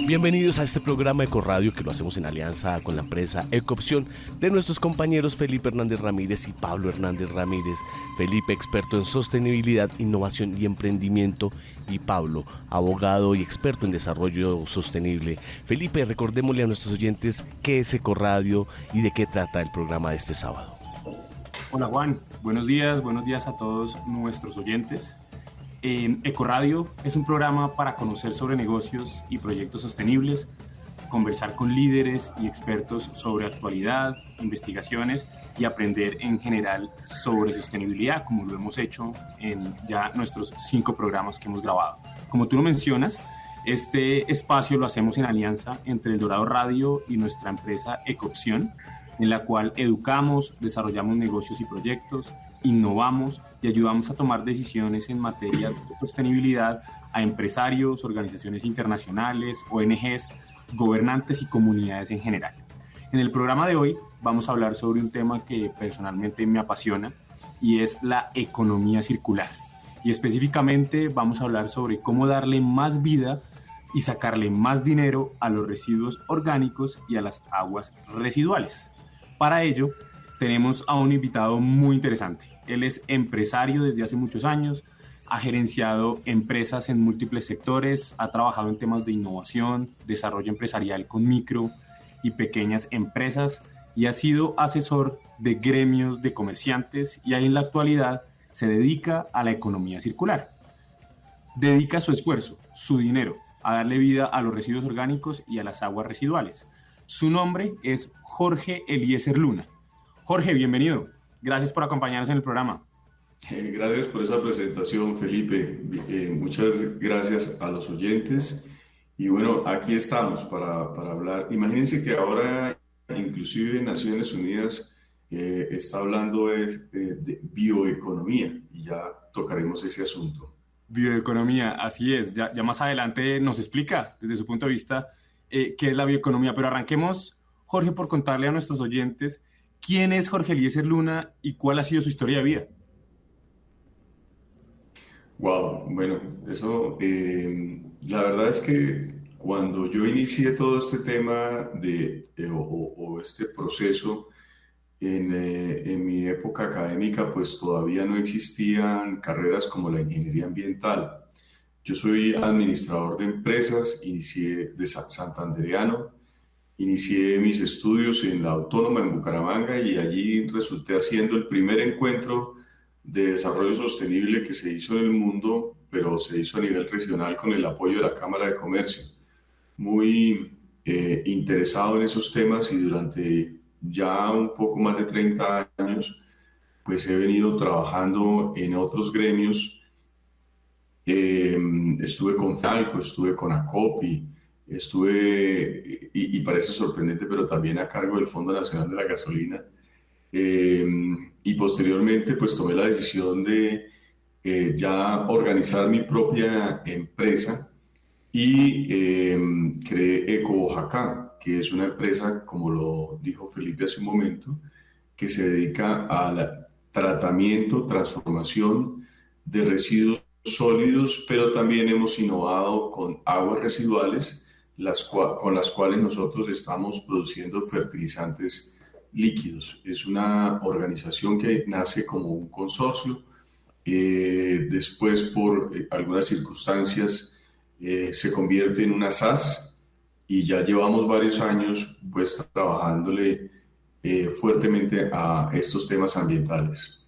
Bienvenidos a este programa Ecoradio que lo hacemos en alianza con la empresa Ecoopción de nuestros compañeros Felipe Hernández Ramírez y Pablo Hernández Ramírez. Felipe, experto en sostenibilidad, innovación y emprendimiento, y Pablo, abogado y experto en desarrollo sostenible. Felipe, recordémosle a nuestros oyentes qué es Ecoradio y de qué trata el programa de este sábado. Hola Juan, buenos días a todos nuestros oyentes. Ecoradio es un programa para conocer sobre negocios y proyectos sostenibles, conversar con líderes y expertos sobre actualidad, investigaciones y aprender en general sobre sostenibilidad, como lo hemos hecho en ya nuestros 5 programas que hemos grabado. Como tú lo mencionas, este espacio lo hacemos en alianza entre El Dorado Radio y nuestra empresa Ecoopción, en la cual educamos, desarrollamos negocios y proyectos, innovamos y ayudamos a tomar decisiones en materia de sostenibilidad a empresarios, organizaciones internacionales, ONGs, gobernantes y comunidades en general. En el programa de hoy vamos a hablar sobre un tema que personalmente me apasiona y es la economía circular. Y específicamente vamos a hablar sobre cómo darle más vida y sacarle más dinero a los residuos orgánicos y a las aguas residuales. Para ello, tenemos a un invitado muy interesante. Él es empresario desde hace muchos años, ha gerenciado empresas en múltiples sectores, ha trabajado en temas de innovación, desarrollo empresarial con micro y pequeñas empresas y ha sido asesor de gremios de comerciantes y ahí en la actualidad se dedica a la economía circular. Dedica su esfuerzo, su dinero, a darle vida a los residuos orgánicos y a las aguas residuales. Su nombre es Jorge Eliezer Luna. Jorge, bienvenido. Gracias por acompañarnos en el programa. Gracias por esa presentación, Felipe. Muchas gracias a los oyentes. Y bueno, aquí estamos para hablar. Imagínense que ahora, inclusive Naciones Unidas está hablando de bioeconomía y ya tocaremos ese asunto. Bioeconomía, así es. Ya más adelante nos explica desde su punto de vista qué es la bioeconomía. Pero arranquemos, Jorge, por contarle a nuestros oyentes quién es Jorge Eliezer Luna y cuál ha sido su historia de vida. Wow, bueno, eso, la verdad es que cuando yo inicié todo este tema o este proceso en mi época académica, pues todavía no existían carreras como la ingeniería ambiental. Yo soy administrador de empresas, inicié de santandereano. Inicié mis estudios en la Autónoma en Bucaramanga y allí resulté haciendo el primer encuentro de desarrollo sostenible que se hizo en el mundo, pero se hizo a nivel regional con el apoyo de la Cámara de Comercio. Muy interesado en esos temas y durante ya un poco más de 30 años, pues he venido trabajando en otros gremios. Estuve con FALCO, estuve con ACOPI, estuve, y parece sorprendente, pero también a cargo del Fondo Nacional de la Gasolina. Y posteriormente pues tomé la decisión de ya organizar mi propia empresa y creé Eco Oaxaca, que es una empresa, como lo dijo Felipe hace un momento, que se dedica al tratamiento, transformación de residuos sólidos, pero también hemos innovado con aguas residuales, con las cuales nosotros estamos produciendo fertilizantes líquidos. Es una organización que nace como un consorcio, después por algunas circunstancias se convierte en una SAS y ya llevamos varios años pues trabajándole fuertemente a estos temas ambientales.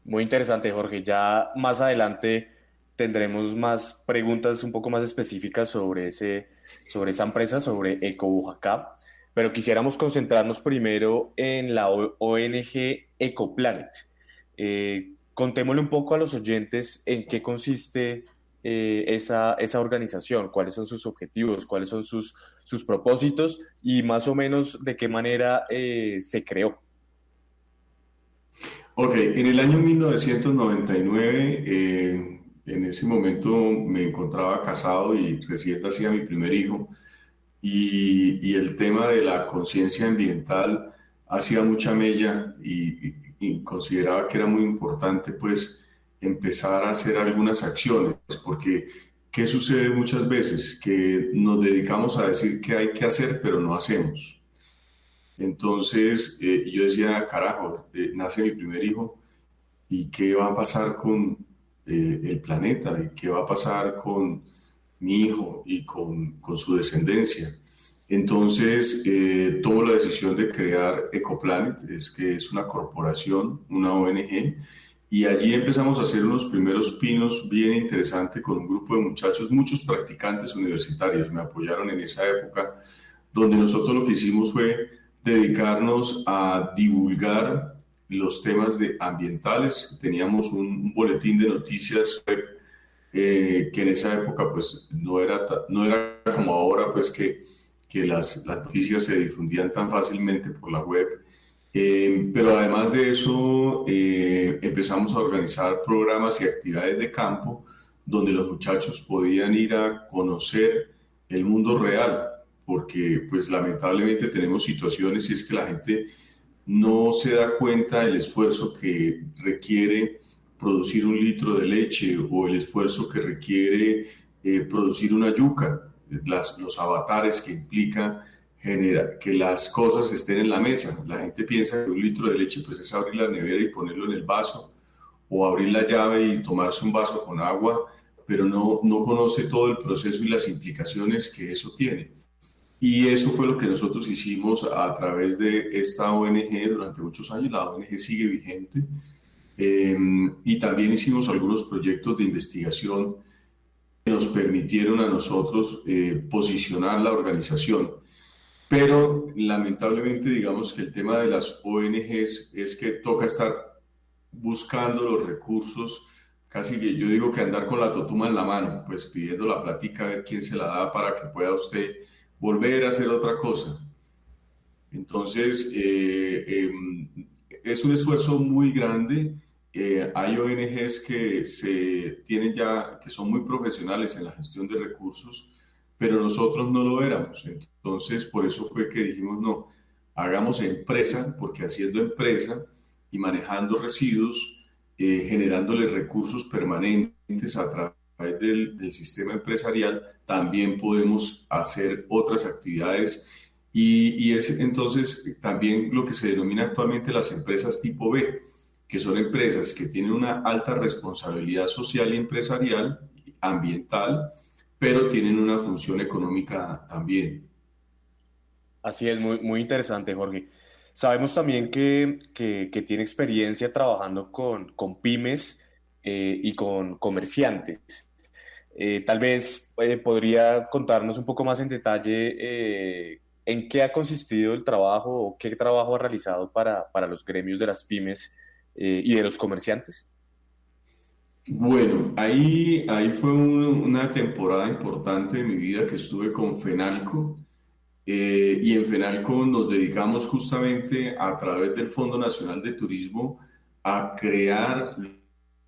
Muy interesante, Jorge. Ya más adelante tendremos más preguntas un poco más específicas sobre esa empresa, sobre Eco Oaxaca, pero quisiéramos concentrarnos primero en la ONG Ecoplanet. Contémosle un poco a los oyentes en qué consiste esa organización, cuáles son sus objetivos, cuáles son sus propósitos y más o menos de qué manera se creó. Ok, en el año 1999, en ese momento me encontraba casado y recién nacía mi primer hijo y el tema de la conciencia ambiental hacía mucha mella y consideraba que era muy importante pues empezar a hacer algunas acciones porque ¿qué sucede muchas veces? Que nos dedicamos a decir que hay que hacer, pero no hacemos. Entonces, yo decía, carajo, nace mi primer hijo, ¿y qué va a pasar con el planeta? ¿Y qué va a pasar con mi hijo y con su descendencia? Entonces, tomo la decisión de crear Ecoplanet, que es una corporación, una ONG, y allí empezamos a hacer unos primeros pinos bien interesantes con un grupo de muchachos, muchos practicantes universitarios me apoyaron en esa época, donde nosotros lo que hicimos fue dedicarnos a divulgar los temas ambientales. Teníamos un boletín de noticias web, que en esa época pues no era como ahora, pues que las noticias se difundían tan fácilmente por la web. Pero además de eso, empezamos a organizar programas y actividades de campo donde los muchachos podían ir a conocer el mundo real, porque pues lamentablemente tenemos situaciones y es que la gente no se da cuenta del esfuerzo que requiere producir un litro de leche o el esfuerzo que requiere producir una yuca, los avatares que implica que las cosas estén en la mesa. La gente piensa que un litro de leche pues es abrir la nevera y ponerlo en el vaso o abrir la llave y tomarse un vaso con agua, pero no conoce todo el proceso y las implicaciones que eso tiene. Y eso fue lo que nosotros hicimos a través de esta ONG durante muchos años. La ONG sigue vigente. Y también hicimos algunos proyectos de investigación que nos permitieron a nosotros posicionar la organización. Pero lamentablemente digamos que el tema de las ONGs es que toca estar buscando los recursos, casi que yo digo que andar con la totuma en la mano, pues pidiendo la plática a ver quién se la da para que pueda usted volver a hacer otra cosa. Entonces, es un esfuerzo muy grande. Hay ONGs que son muy profesionales en la gestión de recursos, pero nosotros no lo éramos. Entonces, por eso fue que dijimos, no, hagamos empresa, porque haciendo empresa y manejando residuos, generándoles recursos permanentes a través del sistema empresarial, también podemos hacer otras actividades y es entonces también lo que se denomina actualmente las empresas tipo B, que son empresas que tienen una alta responsabilidad social y empresarial, ambiental, pero tienen una función económica también. Así es, muy, muy interesante, Jorge. Sabemos también que tiene experiencia trabajando con pymes y con comerciantes. Tal vez podría contarnos un poco más en detalle en qué ha consistido el trabajo o qué trabajo ha realizado para los gremios de las pymes y de los comerciantes. Bueno, ahí fue una temporada importante de mi vida que estuve con Fenalco. Y en Fenalco nos dedicamos justamente a través del Fondo Nacional de Turismo a crear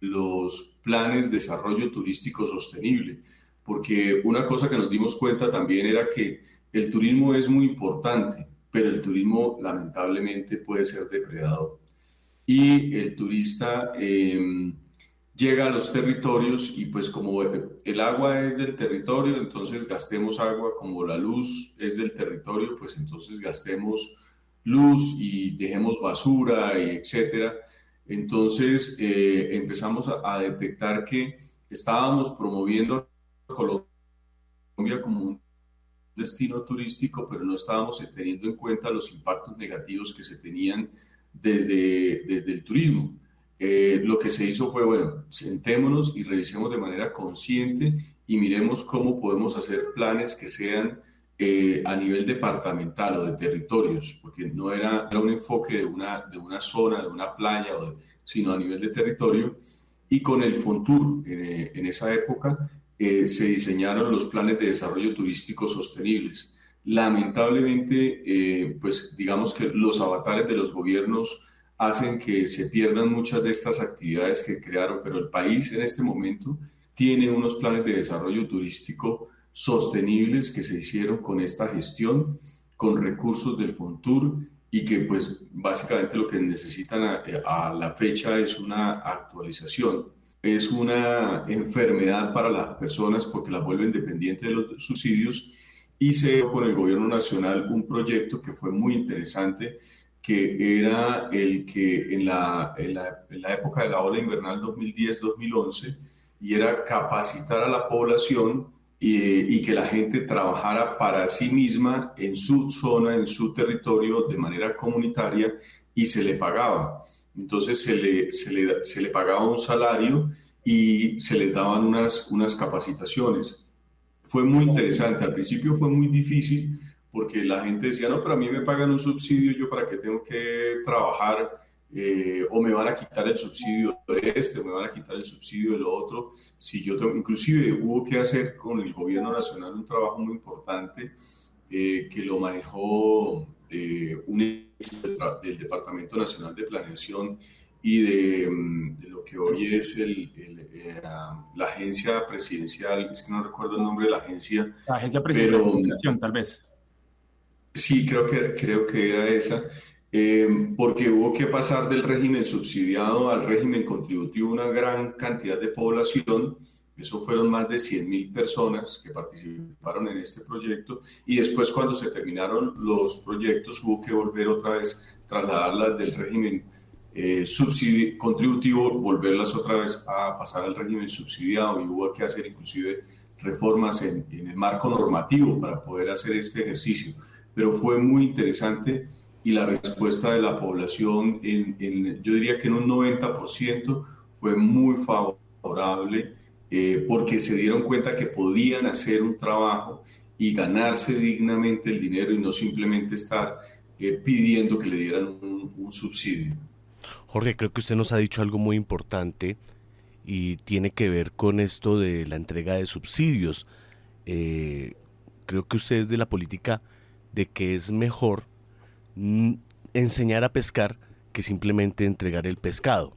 los planes de desarrollo turístico sostenible, porque una cosa que nos dimos cuenta también era que el turismo es muy importante, pero el turismo lamentablemente puede ser depredador. Y el turista llega a los territorios y pues como el agua es del territorio, entonces gastemos agua, como la luz es del territorio, pues entonces gastemos luz y dejemos basura y etcétera. Entonces empezamos a detectar que estábamos promoviendo a Colombia como un destino turístico, pero no estábamos teniendo en cuenta los impactos negativos que se tenían desde el turismo. Lo que se hizo fue, bueno, sentémonos y revisemos de manera consciente y miremos cómo podemos hacer planes que sean a nivel departamental o de territorios, porque no era un enfoque de una zona, de una playa, sino a nivel de territorio. Y con el Fontur, en esa época, se diseñaron los planes de desarrollo turístico sostenibles. Lamentablemente, pues digamos que los avatares de los gobiernos hacen que se pierdan muchas de estas actividades que crearon, pero el país en este momento tiene unos planes de desarrollo turístico sostenibles que se hicieron con esta gestión, con recursos del Fontur y que pues básicamente lo que necesitan a la fecha es una actualización. es una enfermedad para las personas porque las vuelven dependientes de los subsidios, y se dio con el gobierno nacional un proyecto que fue muy interesante, que era el que en la época de la ola invernal 2010-2011, y era capacitar a la población y que la gente trabajara para sí misma en su zona, en su territorio, de manera comunitaria, y se le pagaba. Entonces se le pagaba un salario y se les daban unas capacitaciones. Fue muy interesante. Al principio fue muy difícil porque la gente decía, no, pero a mí me pagan un subsidio, ¿yo para qué tengo que trabajar? O me van a quitar el subsidio de este, o me van a quitar el subsidio de lo otro. Si yo tengo, inclusive hubo que hacer con el gobierno nacional un trabajo muy importante, que lo manejó un equipo del Departamento Nacional de Planeación y de lo que hoy es la agencia presidencial. Es que no recuerdo el nombre de la agencia. La Agencia Presidencial de Comunicación, tal vez. Sí, creo que era esa, porque hubo que pasar del régimen subsidiado al régimen contributivo una gran cantidad de población. Eso fueron más de 100.000 personas que participaron en este proyecto, y después, cuando se terminaron los proyectos, hubo que volver otra vez, trasladarlas del régimen contributivo, volverlas otra vez a pasar al régimen subsidiado, y hubo que hacer inclusive reformas en el marco normativo para poder hacer este ejercicio. Pero fue muy interesante, y la respuesta de la población, yo diría que en un 90%, fue muy favorable, porque se dieron cuenta que podían hacer un trabajo y ganarse dignamente el dinero, y no simplemente estar pidiendo que le dieran un subsidio. Jorge, creo que usted nos ha dicho algo muy importante y tiene que ver con esto de la entrega de subsidios. Creo que usted es de la política de que es mejor enseñar a pescar que simplemente entregar el pescado.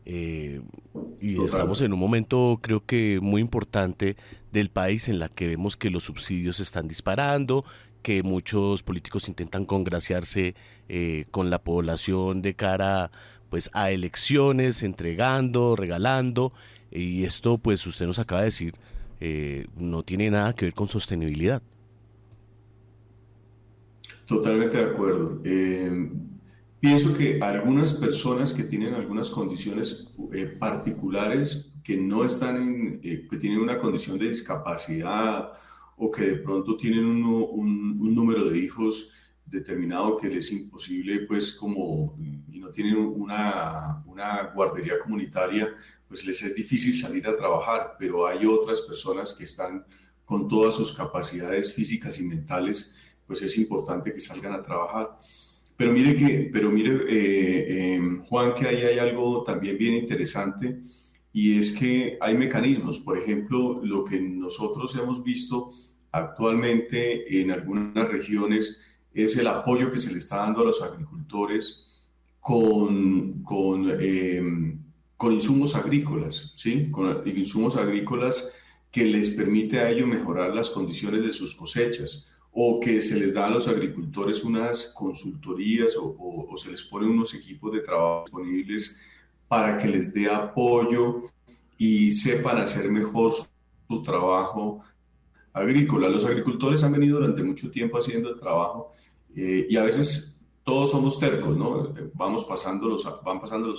Y estamos en un momento, creo que muy importante del país, en la que vemos que los subsidios se están disparando, que muchos políticos intentan congraciarse con la población de cara, pues, a elecciones, entregando, regalando, y esto, pues, usted nos acaba de decir, no tiene nada que ver con sostenibilidad. Totalmente de acuerdo. Pienso que algunas personas que tienen algunas condiciones particulares, que no están que tienen una condición de discapacidad, o que de pronto tienen un número de hijos determinado que les es imposible, pues, y no tienen una guardería comunitaria, pues les es difícil salir a trabajar. Pero hay otras personas que están con todas sus capacidades físicas y mentales, pues es importante que salgan a trabajar. Pero mire, Juan, que ahí hay algo también bien interesante, y es que hay mecanismos. Por ejemplo, lo que nosotros hemos visto actualmente en algunas regiones es el apoyo que se le está dando a los agricultores con insumos agrícolas, ¿sí? Con insumos agrícolas que les permite a ellos mejorar las condiciones de sus cosechas, o que se les da a los agricultores unas consultorías, o se les ponen unos equipos de trabajo disponibles para que les dé apoyo y sepan hacer mejor su trabajo agrícola. Los agricultores han venido durante mucho tiempo haciendo el trabajo, y a veces todos somos tercos, ¿no? Van pasando los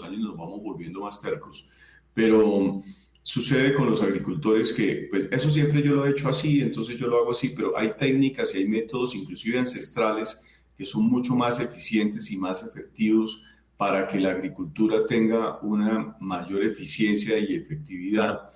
años y nos vamos volviendo más tercos, pero sucede con los agricultores que, pues, eso siempre yo lo he hecho así, entonces yo lo hago así. Pero hay técnicas y hay métodos, inclusive ancestrales, que son mucho más eficientes y más efectivos para que la agricultura tenga una mayor eficiencia y efectividad.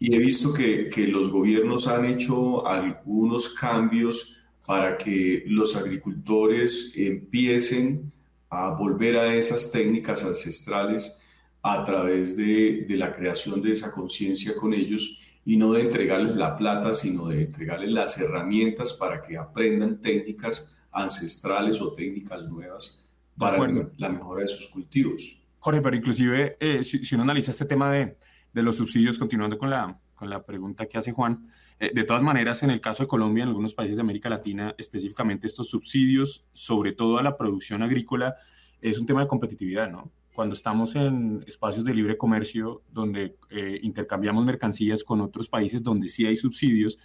Y he visto que los gobiernos han hecho algunos cambios para que los agricultores empiecen a volver a esas técnicas ancestrales, a través de la creación de esa conciencia con ellos, y no de entregarles la plata, sino de entregarles las herramientas para que aprendan técnicas ancestrales o técnicas nuevas para la mejora de sus cultivos. Jorge, pero inclusive si uno analiza este tema de los subsidios, continuando con la pregunta que hace Juan, de todas maneras, en el caso de Colombia, en algunos países de América Latina, específicamente estos subsidios, sobre todo a la producción agrícola, es un tema de competitividad, ¿no? cuando estamos en espacios de libre comercio donde intercambiamos mercancías con otros países donde sí hay subsidios,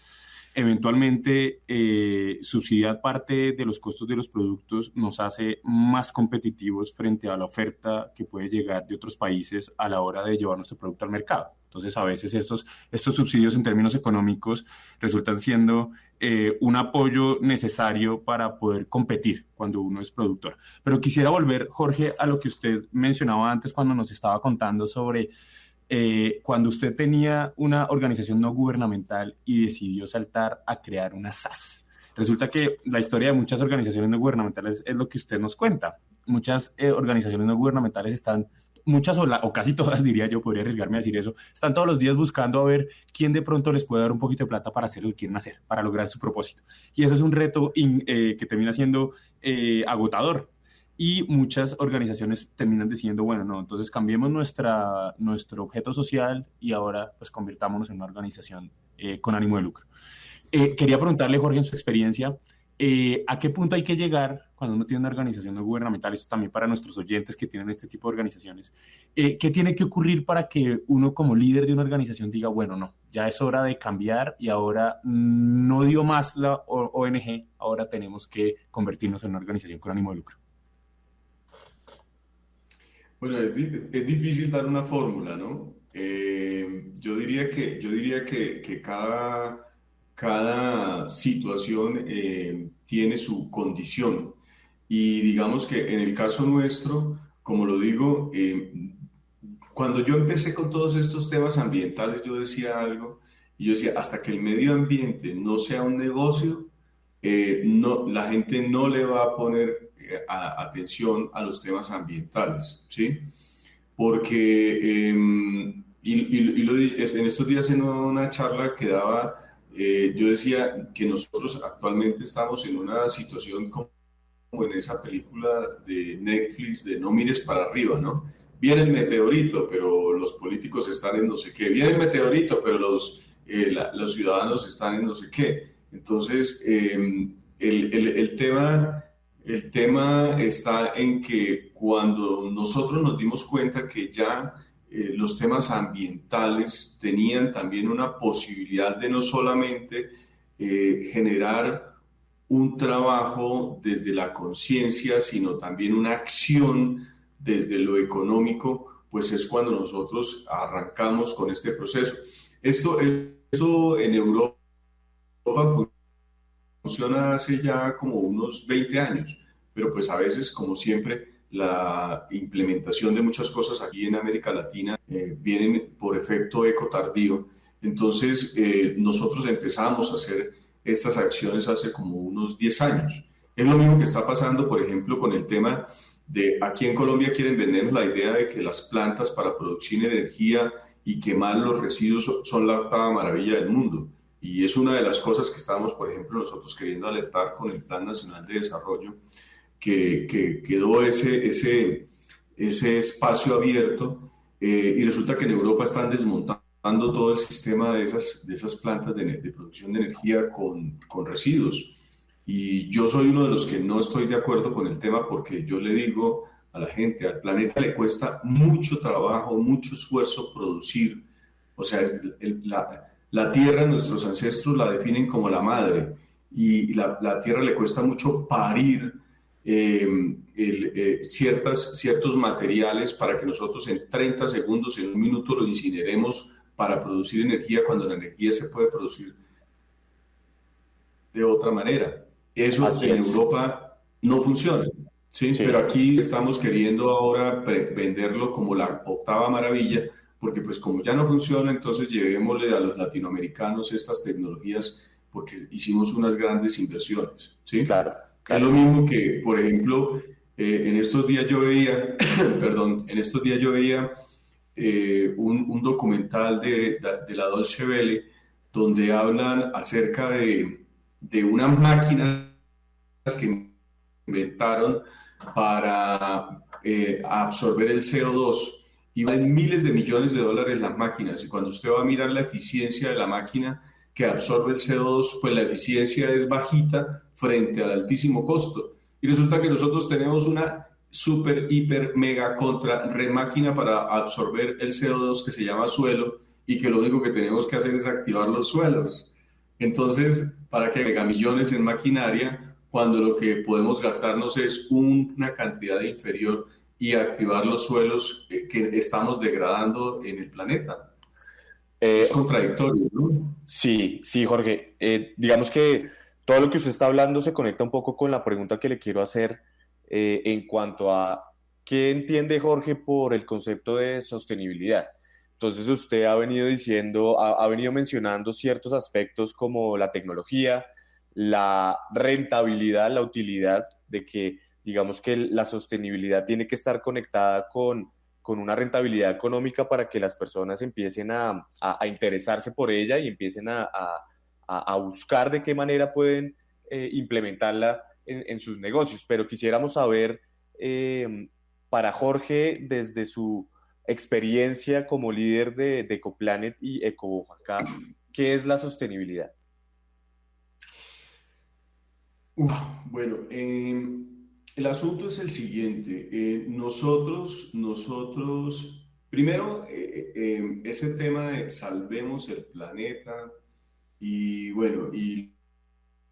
eventualmente subsidiar parte de los costos de los productos nos hace más competitivos frente a la oferta que puede llegar de otros países a la hora de llevar nuestro producto al mercado. Entonces, a veces estos subsidios en términos económicos resultan siendo un apoyo necesario para poder competir cuando uno es productor. Pero quisiera volver, Jorge, a lo que usted mencionaba antes cuando nos estaba contando sobre cuando usted tenía una organización no gubernamental y decidió saltar a crear una SAS. Resulta que la historia de muchas organizaciones no gubernamentales es lo que usted nos cuenta. Muchas organizaciones no gubernamentales están, muchas o casi todas, diría yo, podría arriesgarme a decir eso, están todos los días buscando a ver quién de pronto les puede dar un poquito de plata para hacer lo que quieren hacer, para lograr su propósito. Y eso es un reto que termina siendo agotador. Y muchas organizaciones terminan diciendo, bueno, no, entonces cambiemos nuestro objeto social y ahora pues convirtámonos en una organización con ánimo de lucro. Quería preguntarle, Jorge, en su experiencia, ¿a qué punto hay que llegar cuando uno tiene una organización no gubernamental? Esto también para nuestros oyentes que tienen este tipo de organizaciones. ¿Qué tiene que ocurrir para que uno como líder de una organización diga, bueno, no, ya es hora de cambiar y ahora no dio más la ONG, ahora tenemos que convertirnos en una organización con ánimo de lucro? Bueno, es difícil dar una fórmula, ¿no? Yo diría que cada situación tiene su condición. Y digamos que en el caso nuestro, como lo digo, cuando yo empecé con todos estos temas ambientales, yo decía algo, y yo decía, hasta que el medio ambiente no sea un negocio, no, la gente no le va a poner atención a los temas ambientales, ¿sí? Porque, en estos días en una charla que daba, yo decía que nosotros actualmente estamos en una situación como en esa película de Netflix de No mires para arriba, ¿no? Viene el meteorito, pero los políticos están en no sé qué. Viene el meteorito, pero los ciudadanos están en no sé qué. Entonces, el tema está en que cuando nosotros nos dimos cuenta que ya los temas ambientales tenían también una posibilidad de no solamente generar un trabajo desde la conciencia, sino también una acción desde lo económico, pues es cuando nosotros arrancamos con este proceso. Esto en Europa funciona hace ya como unos 20 años, pero pues a veces, como siempre, la implementación de muchas cosas aquí en América Latina vienen por efecto eco tardío. Entonces, nosotros empezamos a hacer estas acciones hace como unos 10 años. Es lo mismo que está pasando, por ejemplo, con el tema de aquí en Colombia quieren vendernos la idea de que las plantas para producir energía y quemar los residuos son la octava maravilla del mundo. Y es una de las cosas que estamos, por ejemplo, nosotros queriendo alertar con el Plan Nacional de Desarrollo, que quedó ese espacio abierto y resulta que en Europa están desmontando todo el sistema de esas plantas de producción de energía con residuos. Y yo soy uno de los que no estoy de acuerdo con el tema porque yo le digo a la gente, al planeta le cuesta mucho trabajo, mucho esfuerzo producir. O sea, la tierra, nuestros ancestros la definen como la madre y la tierra le cuesta mucho parir ciertos materiales para que nosotros en 30 segundos, en un minuto lo incineremos para producir energía cuando la energía se puede producir de otra manera. Eso en Europa no funciona, ¿sí? Pero aquí estamos queriendo ahora venderlo como la octava maravilla, porque pues como ya no funciona, entonces llevémosle a los latinoamericanos estas tecnologías porque hicimos unas grandes inversiones, ¿sí? Claro. Es lo mismo que, por ejemplo, en estos días yo veía, un documental de la Deutsche Welle donde hablan acerca de unas máquinas que inventaron para absorber el CO2 y valen miles de millones de dólares las máquinas, y cuando usted va a mirar la eficiencia de la máquina que absorbe el CO2, pues la eficiencia es bajita frente al altísimo costo. Y resulta que nosotros tenemos una super, hiper, mega, contra, re máquina para absorber el CO2 que se llama suelo y que lo único que tenemos que hacer es activar los suelos. Entonces, ¿para qué megamillones en maquinaria cuando lo que podemos gastarnos es una cantidad inferior y activar los suelos que estamos degradando en el planeta? Es contradictorio, ¿no? Sí, sí, Jorge. Digamos que todo lo que usted está hablando se conecta un poco con la pregunta que le quiero hacer en cuanto a qué entiende Jorge por el concepto de sostenibilidad. Entonces usted ha venido diciendo, ha venido mencionando ciertos aspectos como la tecnología, la rentabilidad, la utilidad de que, digamos que la sostenibilidad tiene que estar conectada con una rentabilidad económica para que las personas empiecen a interesarse por ella y empiecen a buscar de qué manera pueden implementarla en sus negocios. Pero quisiéramos saber, para Jorge, desde su experiencia como líder de Ecoplanet y Ecoboyacá, ¿qué es la sostenibilidad? Uf, bueno, el asunto es el siguiente. Nosotros, primero, ese tema de salvemos el planeta y bueno, y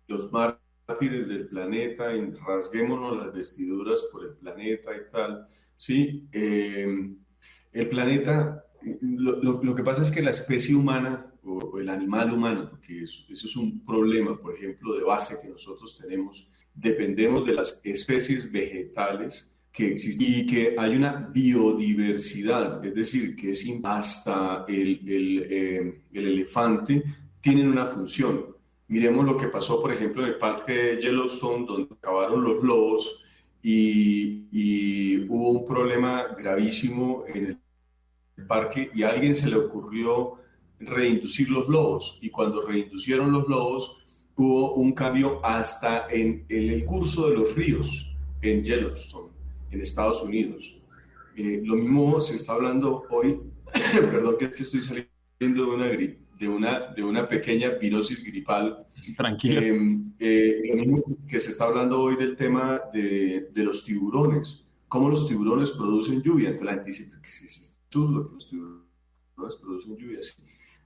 los mártires del planeta, y rasguémonos las vestiduras por el planeta y tal, ¿sí? El planeta, lo que pasa es que la especie humana o el animal humano, porque eso es un problema, por ejemplo, de base que nosotros tenemos, dependemos de las especies vegetales que existen y que hay una biodiversidad, es decir, que es hasta el elefante tienen una función. Miremos lo que pasó, por ejemplo, en el parque de Yellowstone, donde acabaron los lobos y hubo un problema gravísimo en el parque y a alguien se le ocurrió reinducir los lobos. Y cuando reinducieron los lobos, hubo un cambio hasta en el curso de los ríos en Yellowstone, en Estados Unidos. Lo mismo se está hablando hoy, perdón que estoy saliendo de una gripe, de una pequeña virosis gripal. Tranquilo. Lo mismo que se está hablando hoy del tema de los tiburones, cómo los tiburones producen lluvia. Entonces la gente dice que es absurdo que los tiburones producen lluvia. Sí.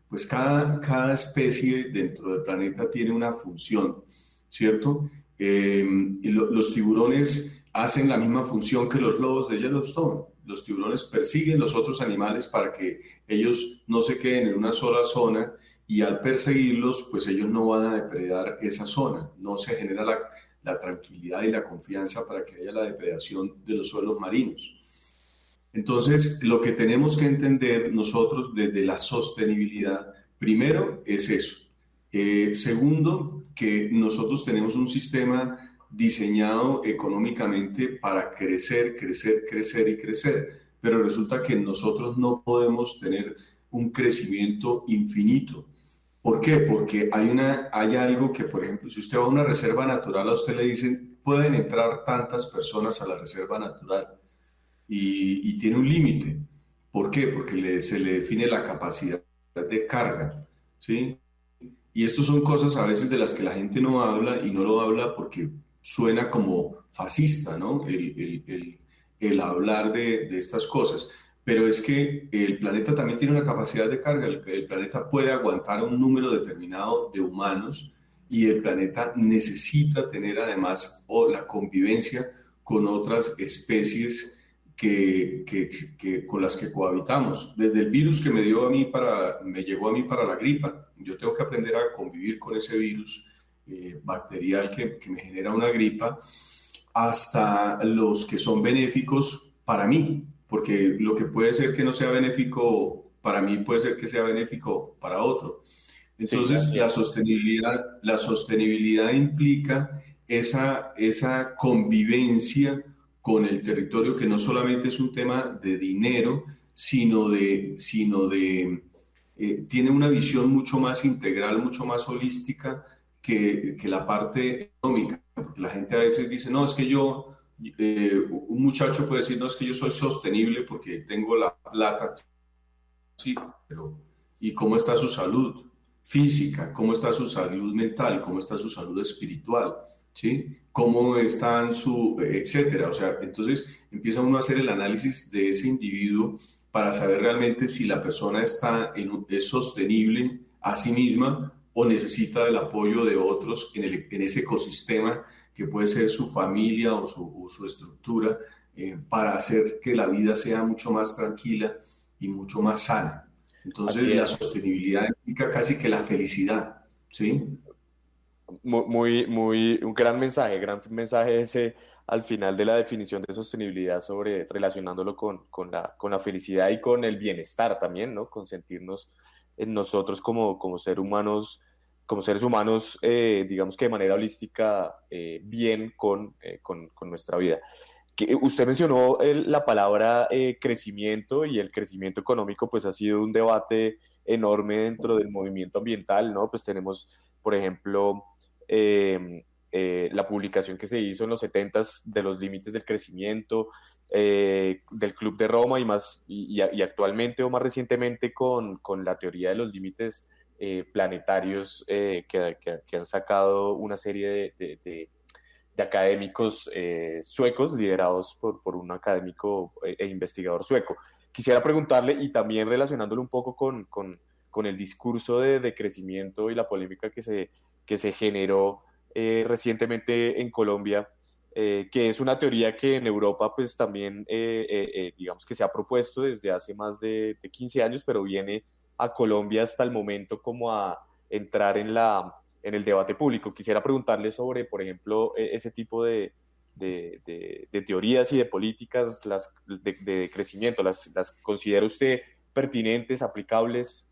Pues cada especie dentro del planeta tiene una función, ¿cierto? Y los tiburones hacen la misma función que los lobos de Yellowstone. Los tiburones persiguen los otros animales para que ellos no se queden en una sola zona y al perseguirlos, pues ellos no van a depredar esa zona. No se genera la tranquilidad y la confianza para que haya la depredación de los suelos marinos. Entonces, lo que tenemos que entender nosotros desde la sostenibilidad, primero es eso. Segundo, que nosotros tenemos un sistema diseñado económicamente para crecer, crecer, crecer y crecer, pero resulta que nosotros no podemos tener un crecimiento infinito. ¿Por qué? Porque hay algo que, por ejemplo, si usted va a una reserva natural, a usted le dicen, pueden entrar tantas personas a la reserva natural y tiene un límite. ¿Por qué? Porque se le define la capacidad de carga, ¿sí? Y estas son cosas a veces de las que la gente no habla y no lo habla porque suena como fascista, ¿no? El hablar de estas cosas. Pero es que el planeta también tiene una capacidad de carga. El planeta puede aguantar un número determinado de humanos y el planeta necesita tener además la convivencia con otras especies con las que cohabitamos. Desde el virus que me llegó a mí para la gripa, yo tengo que aprender a convivir con ese virus bacterial que me genera una gripa, hasta los que son benéficos para mí, porque lo que puede ser que no sea benéfico para mí puede ser que sea benéfico para otro. Entonces, sí, la sostenibilidad implica esa convivencia con el territorio, que no solamente es un tema de dinero, sino tiene una visión mucho más integral, mucho más holística que la parte económica. Porque la gente a veces dice, no, es que un muchacho puede decir, no, es que yo soy sostenible porque tengo la plata. Sí, pero ¿y cómo está su salud física? ¿Cómo está su salud mental? ¿Cómo está su salud espiritual? ¿sí? ¿Cómo están etcétera? O sea, entonces empieza uno a hacer el análisis de ese individuo para saber realmente si la persona es sostenible a sí misma o necesita del apoyo de otros en ese ecosistema que puede ser su familia o su estructura, para hacer que la vida sea mucho más tranquila y mucho más sana. Así Entonces, la es. sostenibilidad implica casi que la felicidad, ¿sí? Un gran mensaje ese al final de la definición de sostenibilidad sobre relacionándolo con la felicidad y con el bienestar también, ¿no? Con sentirnos en nosotros como seres humanos, digamos que de manera holística, bien con nuestra vida. Usted mencionó la palabra crecimiento y el crecimiento económico, pues ha sido un debate enorme dentro del movimiento ambiental, ¿no? Pues tenemos, por ejemplo, la publicación que se hizo en los 70s de los límites del crecimiento, del Club de Roma y actualmente o más recientemente con la teoría de los límites planetarios que han sacado una serie de académicos suecos liderados por un académico e investigador sueco. Quisiera preguntarle, y también relacionándolo un poco con el discurso de crecimiento y la polémica que se generó recientemente en Colombia, que es una teoría que en Europa pues también digamos que se ha propuesto desde hace más de 15 años, pero viene a Colombia hasta el momento como a entrar en el debate público. Quisiera preguntarle sobre, por ejemplo, ese tipo de teorías y de políticas de crecimiento. ¿Las considera usted pertinentes, aplicables?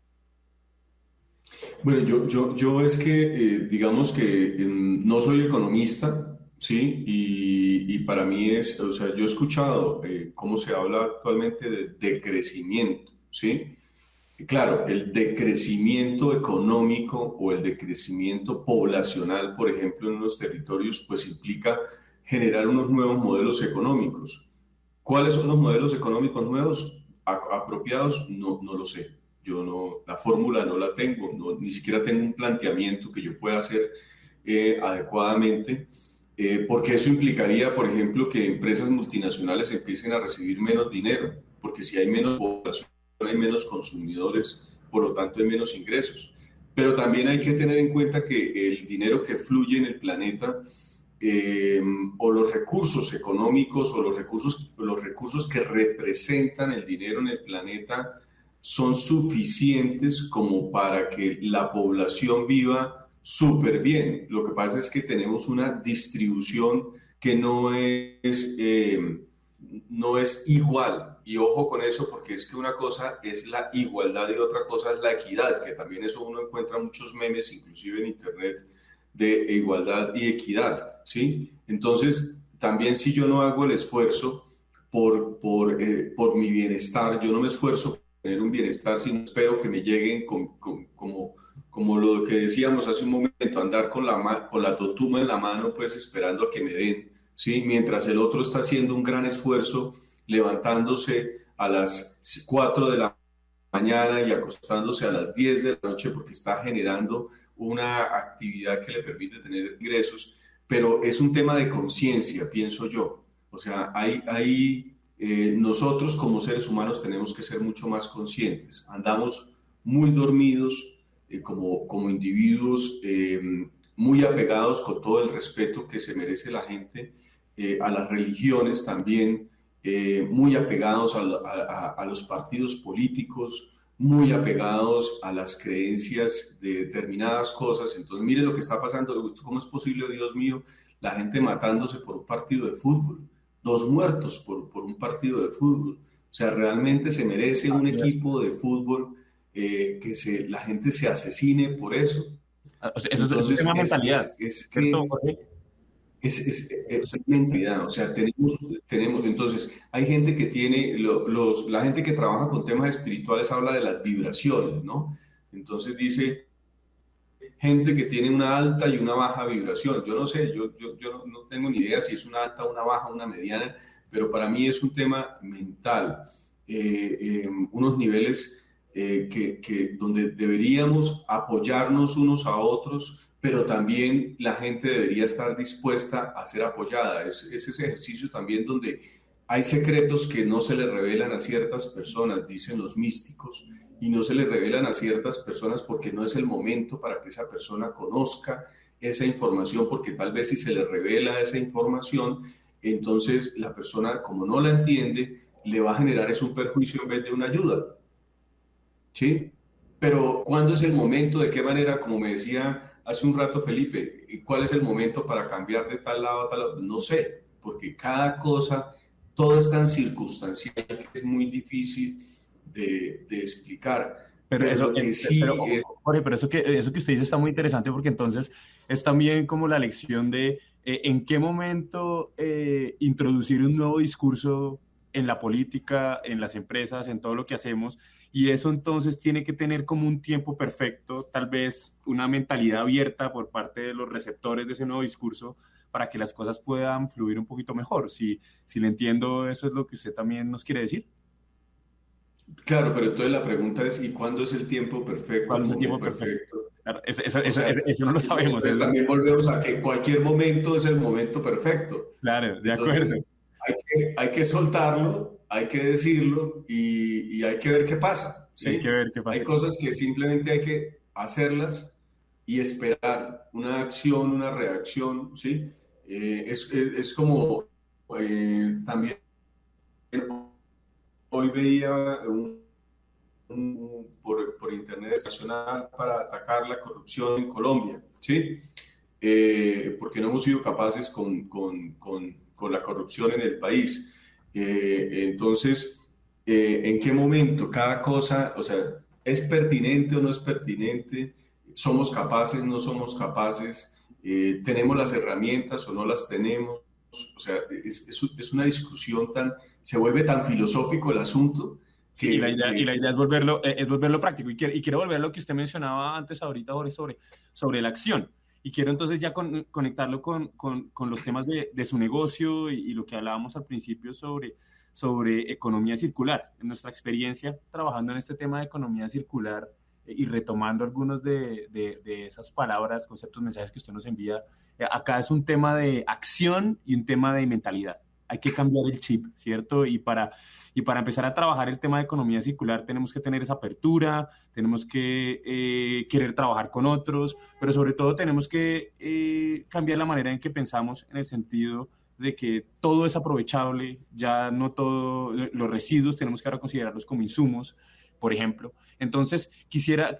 Bueno, yo es que, digamos que no soy economista, ¿sí? Y para mí o sea, yo he escuchado cómo se habla actualmente de decrecimiento, ¿sí? Claro, el decrecimiento económico o el decrecimiento poblacional, por ejemplo, en los territorios, pues implica generar unos nuevos modelos económicos. ¿Cuáles son los modelos económicos nuevos apropiados? No, no lo sé. Yo no, la fórmula no la tengo, ni siquiera tengo un planteamiento que yo pueda hacer adecuadamente, porque eso implicaría, por ejemplo, que empresas multinacionales empiecen a recibir menos dinero, porque si hay menos población, hay menos consumidores, por lo tanto hay menos ingresos. Pero también hay que tener en cuenta que el dinero que fluye en el planeta, o los recursos económicos o los recursos que representan el dinero en el planeta son suficientes como para que la población viva súper bien. Lo que pasa es que tenemos una distribución que no es igual. Y ojo con eso, porque es que una cosa es la igualdad y otra cosa es la equidad, que también eso uno encuentra muchos memes, inclusive en internet, de igualdad y equidad, ¿sí? Entonces, también si yo no hago el esfuerzo por mi bienestar, yo no me esfuerzo por tener un bienestar, sino espero que me lleguen como lo que decíamos hace un momento, andar con la totuma en la mano, pues esperando a que me den, ¿sí? Mientras el otro está haciendo un gran esfuerzo, levantándose a las 4 de la mañana y acostándose a las 10 de la noche porque está generando una actividad que le permite tener ingresos, pero es un tema de conciencia, pienso yo. O sea, nosotros como seres humanos tenemos que ser mucho más conscientes. Andamos muy dormidos como individuos, muy apegados con todo el respeto que se merece la gente, a las religiones también, muy apegados a los partidos políticos, muy apegados a las creencias de determinadas cosas. Entonces, mire lo que está pasando. ¿Cómo es posible, Dios mío, la gente matándose por un partido de fútbol? 2 muertos por un partido de fútbol. O sea, realmente se merece un equipo de fútbol la gente se asesine por eso. O sea, eso es un Entonces, tema de mentalidad, es ¿cierto, que Jorge? O es sea, mentalidad. O sea, entonces, hay gente que la gente que trabaja con temas espirituales habla de las vibraciones, ¿no? Entonces dice, gente que tiene una alta y una baja vibración. Yo no sé, yo no tengo ni idea si es una alta, una baja, una mediana, pero para mí es un tema mental, unos niveles donde deberíamos apoyarnos unos a otros pero también la gente debería estar dispuesta a ser apoyada. Es ese ejercicio también donde hay secretos que no se le revelan a ciertas personas, dicen los místicos, y no se le revelan a ciertas personas porque no es el momento para que esa persona conozca esa información, porque tal vez si se le revela esa información, entonces la persona, como no la entiende, le va a generar es un perjuicio en vez de una ayuda. ¿Sí? Pero ¿cuándo es el momento? ¿De qué manera? Como me decía hace un rato Felipe, ¿cuál es el momento para cambiar de tal lado a tal lado? No sé, porque cada cosa, todo es tan circunstancial que es muy difícil de explicar. Pero eso, lo que sí es... Jorge, pero eso que usted dice está muy interesante, porque entonces es también como la lección de en qué momento introducir un nuevo discurso en la política, en las empresas, en todo lo que hacemos, y eso entonces tiene que tener como un tiempo perfecto, tal vez una mentalidad abierta por parte de los receptores de ese nuevo discurso para que las cosas puedan fluir un poquito mejor. Si le entiendo, eso es lo que usted también nos quiere decir. Claro, pero entonces la pregunta es, ¿y cuándo es el tiempo perfecto? ¿Cuál es el tiempo perfecto? Claro, eso no lo sabemos. Entonces también volvemos a que cualquier momento es el momento perfecto. Claro, de Entonces, acuerdo. hay que soltarlo, hay que decirlo y hay que ver qué pasa. ¿Sí? Hay que ver qué pasa. Hay cosas que simplemente hay que hacerlas y esperar una acción, una reacción. ¿Sí? Es como también hoy veía por internet nacional para atacar la corrupción en Colombia, ¿sí? Porque no hemos sido capaces con la corrupción en el país. Entonces, ¿en qué momento cada cosa, o sea, es pertinente o no es pertinente? ¿Somos capaces, no somos capaces? ¿Tenemos las herramientas o no las tenemos? O sea, es una discusión se vuelve tan filosófico el asunto. Sí, y la idea es volverlo práctico. Y quiero volver a lo que usted mencionaba antes, ahorita, sobre la acción. Y quiero entonces ya conectarlo con los temas de su negocio y lo que hablábamos al principio sobre economía circular. En nuestra experiencia trabajando en este tema de economía circular y retomando algunos de esas palabras, conceptos, mensajes que usted nos envía, acá es un tema de acción y un tema de mentalidad. Hay que cambiar el chip, ¿cierto? Y para empezar a trabajar el tema de economía circular tenemos que tener esa apertura, tenemos que querer trabajar con otros, pero sobre todo tenemos que cambiar la manera en que pensamos, en el sentido de que todo es aprovechable, ya no todo, los residuos tenemos que ahora considerarlos como insumos, por ejemplo. Entonces, quisiera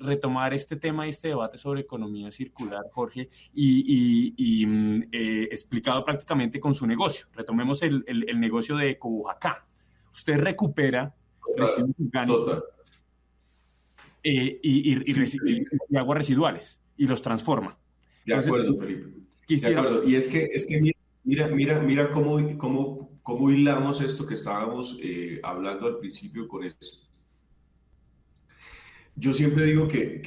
retomar este tema y este debate sobre economía circular, Jorge, y explicado prácticamente con su negocio. Retomemos el negocio de Ecobujacá. Usted recupera residuos orgánicos y aguas residuales y los transforma. De acuerdo, Felipe. De acuerdo. Y es que mira cómo hilamos esto que estábamos hablando al principio con esto. Yo siempre digo que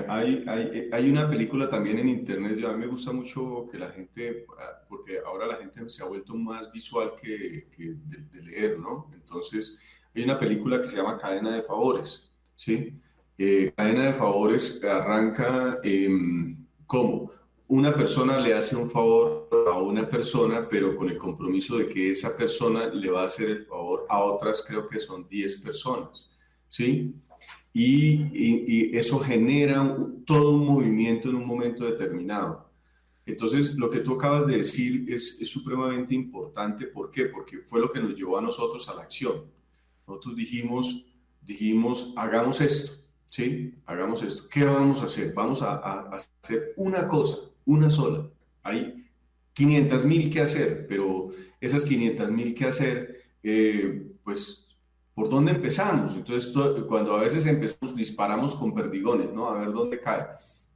hay una película también en internet. A mí me gusta mucho que la gente, porque ahora la gente se ha vuelto más visual que de leer, ¿no? Entonces, hay una película que se llama Cadena de Favores, ¿sí? Cadena de Favores arranca como una persona le hace un favor a una persona, pero con el compromiso de que esa persona le va a hacer el favor a otras, creo que son 10 personas. ¿Sí? Y eso genera todo un movimiento en un momento determinado. Entonces, lo que tú acabas de decir es supremamente importante. ¿Por qué? Porque fue lo que nos llevó a nosotros a la acción. Nosotros dijimos, hagamos esto, ¿sí? Hagamos esto. ¿Qué vamos a hacer? Vamos a hacer una cosa, una sola. Hay 500.000 que hacer, pero esas 500.000 que hacer, pues, ¿por dónde empezamos? Entonces, cuando a veces empezamos, disparamos con perdigones, ¿no? A ver dónde cae.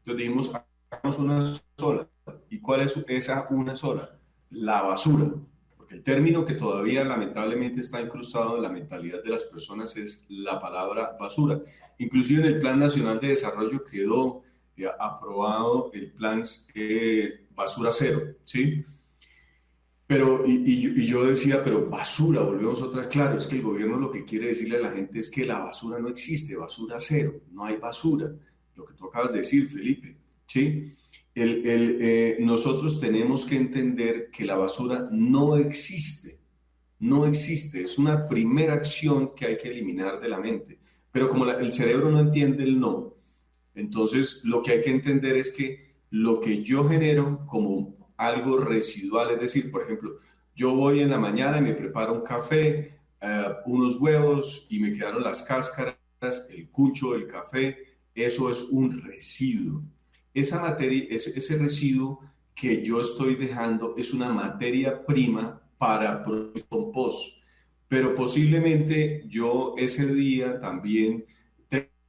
Entonces dijimos, hagamos una sola. ¿Y cuál es esa una sola? La basura. Porque el término que todavía lamentablemente está incrustado en la mentalidad de las personas es la palabra basura. Inclusive en el Plan Nacional de Desarrollo quedó aprobado el plan basura cero, ¿sí? Pero, y yo decía, pero basura, volvemos otra vez. Claro, es que el gobierno lo que quiere decirle a la gente es que la basura no existe, basura cero, no hay basura. lo que tú acabas de decir, Felipe, ¿sí? Nosotros tenemos que entender que la basura no existe, no existe, es una primera acción que hay que eliminar de la mente, pero como el cerebro no entiende el no, entonces lo que hay que entender es que lo que yo genero como algo residual, es decir, por ejemplo, yo voy en la mañana y me preparo un café, unos huevos y me quedaron las cáscaras, el cucho del café, eso es un residuo. Esa materia, ese residuo que yo estoy dejando es una materia prima para producir compost, pero posiblemente yo ese día también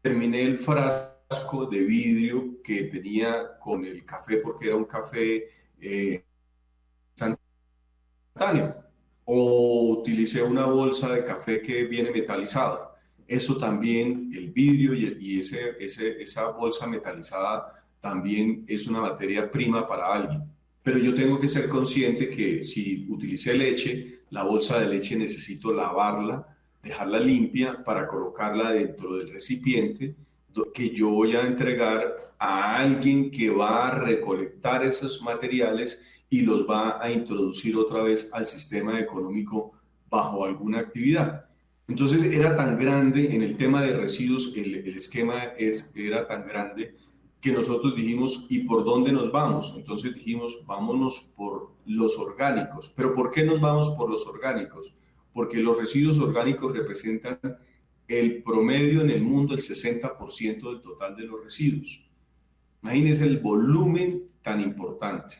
terminé el frasco de vidrio que tenía con el café porque era un café instantáneo o utilicé una bolsa de café que viene metalizada. Eso también, el vidrio y esa bolsa metalizada también es una materia prima para alguien. Pero yo tengo que ser consciente que si utilicé leche, la bolsa de leche necesito lavarla, dejarla limpia para colocarla dentro del recipiente que yo voy a entregar a alguien que va a recolectar esos materiales y los va a introducir otra vez al sistema económico bajo alguna actividad. Entonces era tan grande en el tema de residuos, el esquema era tan grande que nosotros dijimos, ¿y por dónde nos vamos? Entonces dijimos, vámonos por los orgánicos. ¿Pero por qué nos vamos por los orgánicos? Porque los residuos orgánicos representan el promedio en el mundo, el 60% del total de los residuos. Imagínense el volumen tan importante.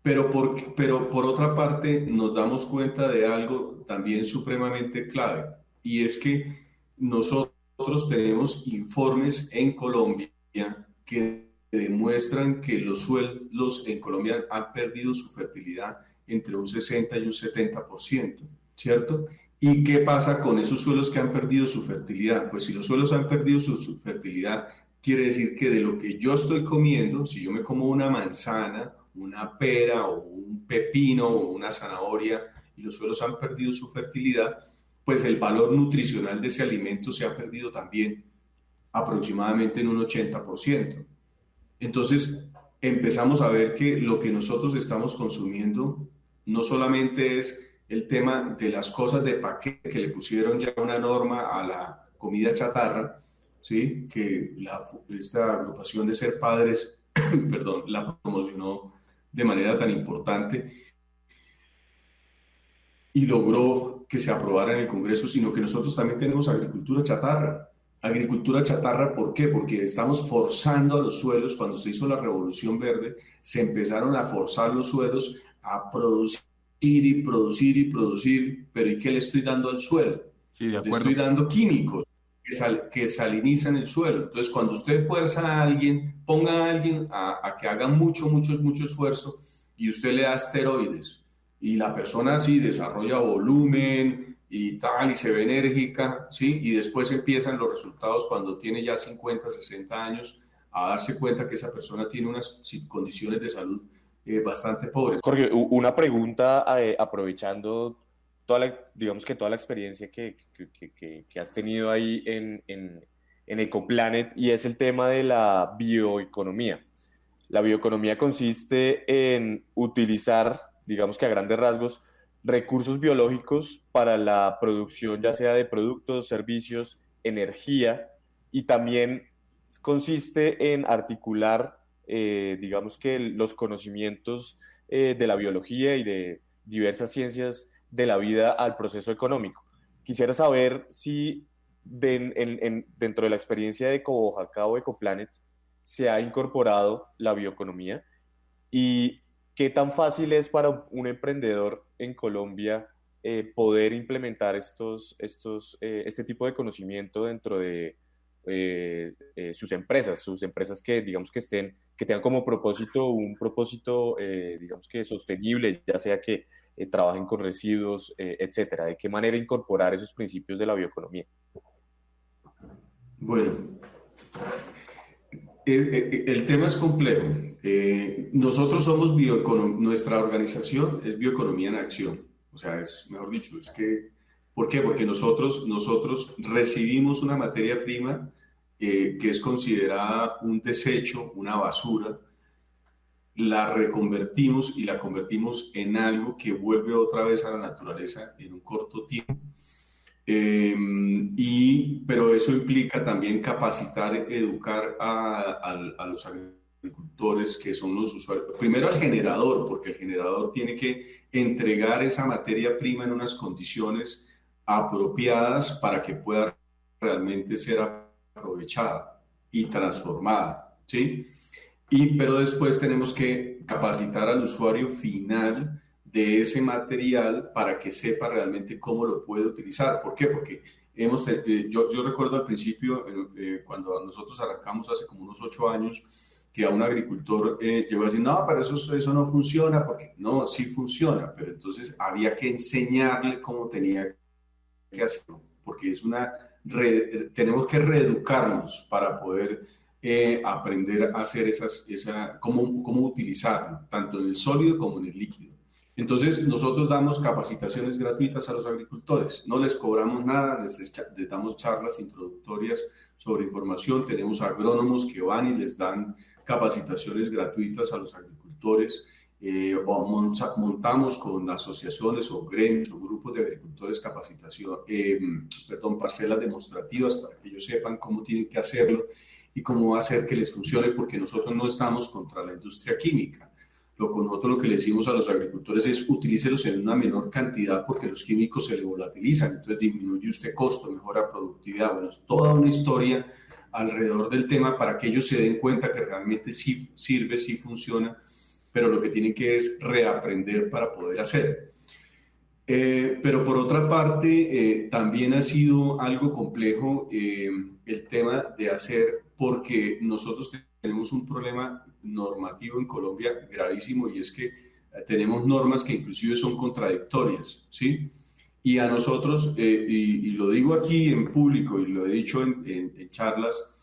Pero por otra parte nos damos cuenta de algo también supremamente clave, y es que nosotros tenemos informes en Colombia que demuestran que los suelos en Colombia han perdido su fertilidad entre un 60 y un 70%, ¿cierto? ¿Y qué pasa con esos suelos que han perdido su fertilidad? Pues si los suelos han perdido su fertilidad, quiere decir que de lo que yo estoy comiendo, si yo me como una manzana, una pera o un pepino o una zanahoria y los suelos han perdido su fertilidad, pues el valor nutricional de ese alimento se ha perdido también aproximadamente en un 80%. Entonces empezamos a ver que lo que nosotros estamos consumiendo no solamente es el tema de las cosas de paquete, que le pusieron ya una norma a la comida chatarra, ¿sí? Que esta agrupación de Ser Padres perdón, la promocionó de manera tan importante y logró que se aprobara en el Congreso, sino que nosotros también tenemos agricultura chatarra. Agricultura chatarra, ¿por qué? Porque estamos forzando a los suelos. Cuando se hizo la Revolución Verde, se empezaron a forzar los suelos a producir y producir y producir, pero ¿y qué le estoy dando al suelo? Sí, de acuerdo. Le estoy dando químicos que salinizan el suelo. Entonces, cuando usted fuerza a alguien, ponga a alguien a que haga mucho esfuerzo y usted le da esteroides y la persona sí desarrolla volumen y tal y se ve enérgica, ¿sí? Y después empiezan los resultados cuando tiene ya 50, 60 años a darse cuenta que esa persona tiene unas condiciones de salud bastante pobres. Jorge, una pregunta aprovechando digamos que toda la experiencia que has tenido ahí en Ecoplanet, y es el tema de la bioeconomía. La bioeconomía consiste en utilizar, digamos que a grandes rasgos, recursos biológicos para la producción ya sea de productos, servicios, energía, y también consiste en articular, digamos que los conocimientos de la biología y de diversas ciencias de la vida al proceso económico. Quisiera saber si dentro de la experiencia de EcoBoyacá o Ecoplanet se ha incorporado la bioeconomía y qué tan fácil es para un emprendedor en Colombia poder implementar este tipo de conocimiento dentro de sus empresas que digamos que tengan como propósito un propósito digamos que sostenible, ya sea que trabajen con residuos, etcétera. ¿De qué manera incorporar esos principios de la bioeconomía? Bueno, el tema es complejo. Nosotros somos nuestra organización es Bioeconomía en Acción. O sea, es mejor dicho, es que, ¿por qué? Porque nosotros recibimos una materia prima que es considerada un desecho, una basura, la reconvertimos y la convertimos en algo que vuelve otra vez a la naturaleza en un corto tiempo. Pero eso implica también capacitar, educar a los agricultores, que son los usuarios. Primero al generador, porque el generador tiene que entregar esa materia prima en unas condiciones apropiadas para que pueda realmente ser aprovechada y transformada, ¿sí? Pero después tenemos que capacitar al usuario final de ese material para que sepa realmente cómo lo puede utilizar. ¿Por qué? Porque yo recuerdo al principio, cuando nosotros arrancamos hace como unos 8 años, que a un agricultor llegó a decir, no, pero eso no funciona, porque no, sí funciona, pero entonces había que enseñarle cómo tenía que hacerlo, porque tenemos que reeducarnos para poder aprender a hacer cómo utilizarlo, tanto en el sólido como en el líquido. Entonces, nosotros damos capacitaciones gratuitas a los agricultores, no les cobramos nada, les damos charlas introductorias sobre información, tenemos agrónomos que van y les dan capacitaciones gratuitas a los agricultores, o montamos con asociaciones o gremios o grupos de agricultores parcelas demostrativas para que ellos sepan cómo tienen que hacerlo y cómo hacer que les funcione, porque nosotros no estamos contra la industria química. Nosotros lo que le decimos a los agricultores es utilícelos en una menor cantidad porque los químicos se le volatilizan, entonces disminuye usted costo, mejora productividad. Bueno, es toda una historia alrededor del tema para que ellos se den cuenta que realmente sí sirve, sí funciona, pero lo que tienen que es reaprender para poder hacer. Pero por otra parte, también ha sido algo complejo el tema de hacer, porque nosotros tenemos un problema normativo en Colombia gravísimo, y es que tenemos normas que inclusive son contradictorias, ¿sí? Y a nosotros, y lo digo aquí en público y lo he dicho en charlas,